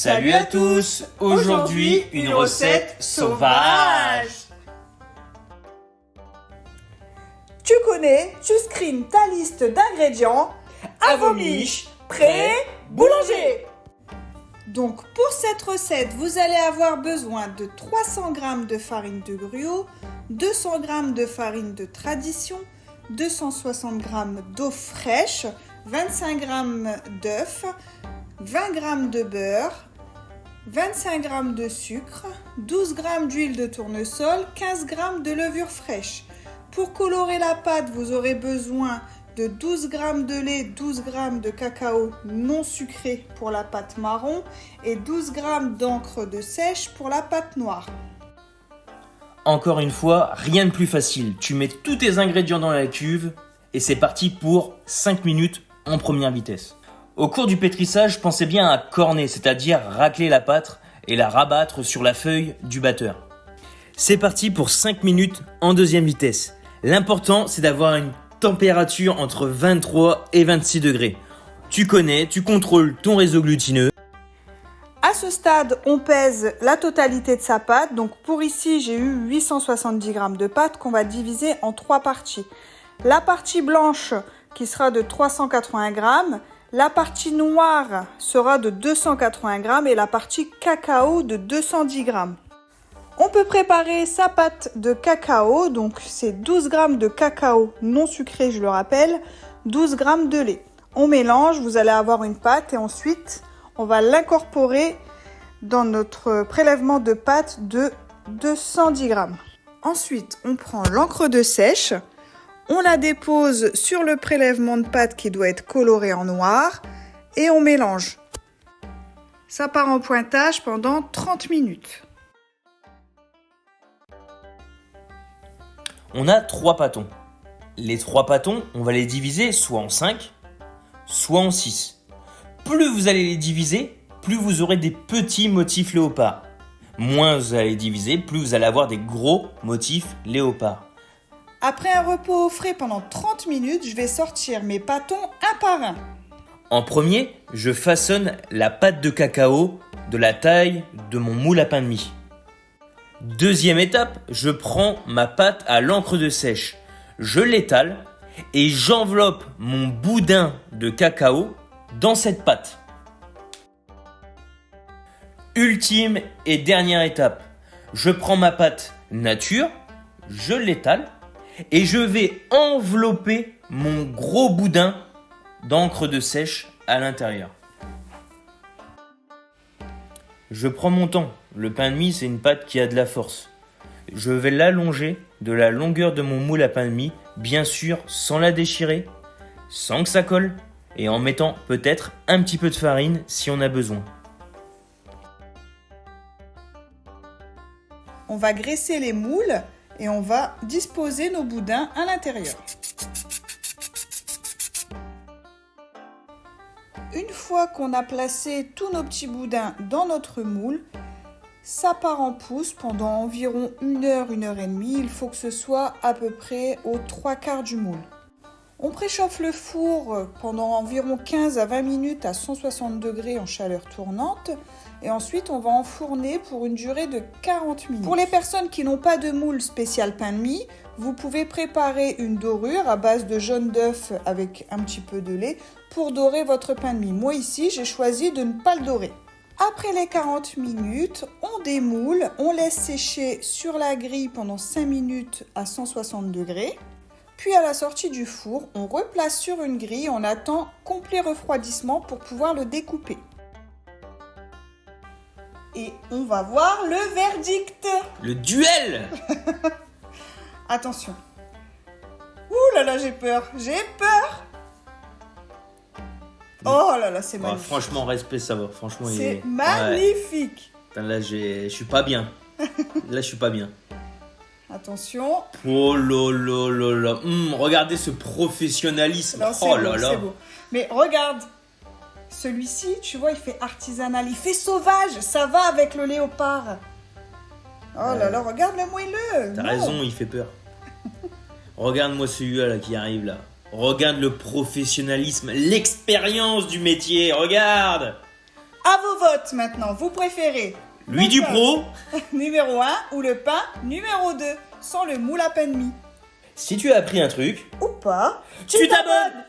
Salut à tous! Aujourd'hui, une recette sauvage! Tu connais, tu screens ta liste d'ingrédients. À vos miches, prêt, boulanger! Donc pour cette recette, vous allez avoir besoin de 300 g de farine de gruau, 200 g de farine de tradition, 260 g d'eau fraîche, 25 g d'œufs, 20 g de beurre, 25 g de sucre, 12 g d'huile de tournesol, 15 g de levure fraîche. Pour colorer la pâte, vous aurez besoin de 12 g de lait, 12 g de cacao non sucré pour la pâte marron et 12 g d'encre de sèche pour la pâte noire. Encore une fois, rien de plus facile. Tu mets tous tes ingrédients dans la cuve et c'est parti pour 5 minutes en première vitesse. Au cours du pétrissage, pensez bien à corner, c'est-à-dire racler la pâte et la rabattre sur la feuille du batteur. C'est parti pour 5 minutes en deuxième vitesse. L'important, c'est d'avoir une température entre 23 et 26 degrés. Tu connais, tu contrôles ton réseau glutineux. À ce stade, on pèse la totalité de sa pâte. Donc pour ici, j'ai eu 870 g de pâte qu'on va diviser en 3 parties. La partie blanche qui sera de 380 g, la partie noire sera de 280 g et la partie cacao de 210 g. On peut préparer sa pâte de cacao, donc c'est 12 g de cacao non sucré, je le rappelle, 12 g de lait. On mélange, vous allez avoir une pâte et ensuite on va l'incorporer dans notre prélèvement de pâte de 210 g. Ensuite, on prend l'encre de sèche, on la dépose sur le prélèvement de pâte qui doit être coloré en noir et on mélange. Ça part en pointage pendant 30 minutes. On a 3 pâtons. Les 3 pâtons, on va les diviser soit en 5, soit en 6. Plus vous allez les diviser, plus vous aurez des petits motifs léopard. Moins vous allez les diviser, plus vous allez avoir des gros motifs léopard. Après un repos au frais pendant 30 minutes, je vais sortir mes pâtons un par un. En premier, je façonne la pâte de cacao de la taille de mon moule à pain de mie. Deuxième étape, je prends ma pâte à l'encre de sèche. Je l'étale et j'enveloppe mon boudin de cacao dans cette pâte. Ultime et dernière étape, je prends ma pâte nature, je l'étale et je vais envelopper mon gros boudin d'encre de sèche à l'intérieur. Je prends mon temps. Le pain de mie, c'est une pâte qui a de la force. Je vais l'allonger de la longueur de mon moule à pain de mie, bien sûr sans la déchirer, sans que ça colle et en mettant peut-être un petit peu de farine si on a besoin. On va graisser les moules et on va disposer nos boudins à l'intérieur. Une fois qu'on a placé tous nos petits boudins dans notre moule, ça part en pousse pendant environ 1 heure, 1 heure et demie. Il faut que ce soit à peu près aux 3/4 du moule. On préchauffe le four pendant environ 15 à 20 minutes à 160 degrés en chaleur tournante. Et ensuite, on va enfourner pour une durée de 40 minutes. Pour les personnes qui n'ont pas de moule spécial pain de mie, vous pouvez préparer une dorure à base de jaune d'œuf avec un petit peu de lait pour dorer votre pain de mie. Moi ici, j'ai choisi de ne pas le dorer. Après les 40 minutes, on démoule, on laisse sécher sur la grille pendant 5 minutes à 160 degrés. Puis à la sortie du four, on replace sur une grille, on attend complet refroidissement pour pouvoir le découper. Et on va voir le verdict. Le duel! Attention. Ouh là là, j'ai peur. Oh là là, c'est magnifique. Franchement, respect, ça va. Franchement, c'est magnifique. Ouais. Là, je suis pas bien. Attention. Oh là là là là. Regardez ce professionnalisme. Non, oh là là. C'est beau. Mais regarde. Celui-ci, tu vois, il fait artisanal, il fait sauvage, ça va avec le léopard. Oh là là, regarde le moelleux. T'as raison, il fait peur. Regarde-moi celui-là là, qui arrive là. Regarde le professionnalisme, l'expérience du métier, regarde. À vos votes maintenant, vous préférez Lui du pro. numéro 1 ou le pain numéro 2 sans le moule à pain de mie? Si tu as appris un truc, Ou pas? tu t'abonnes.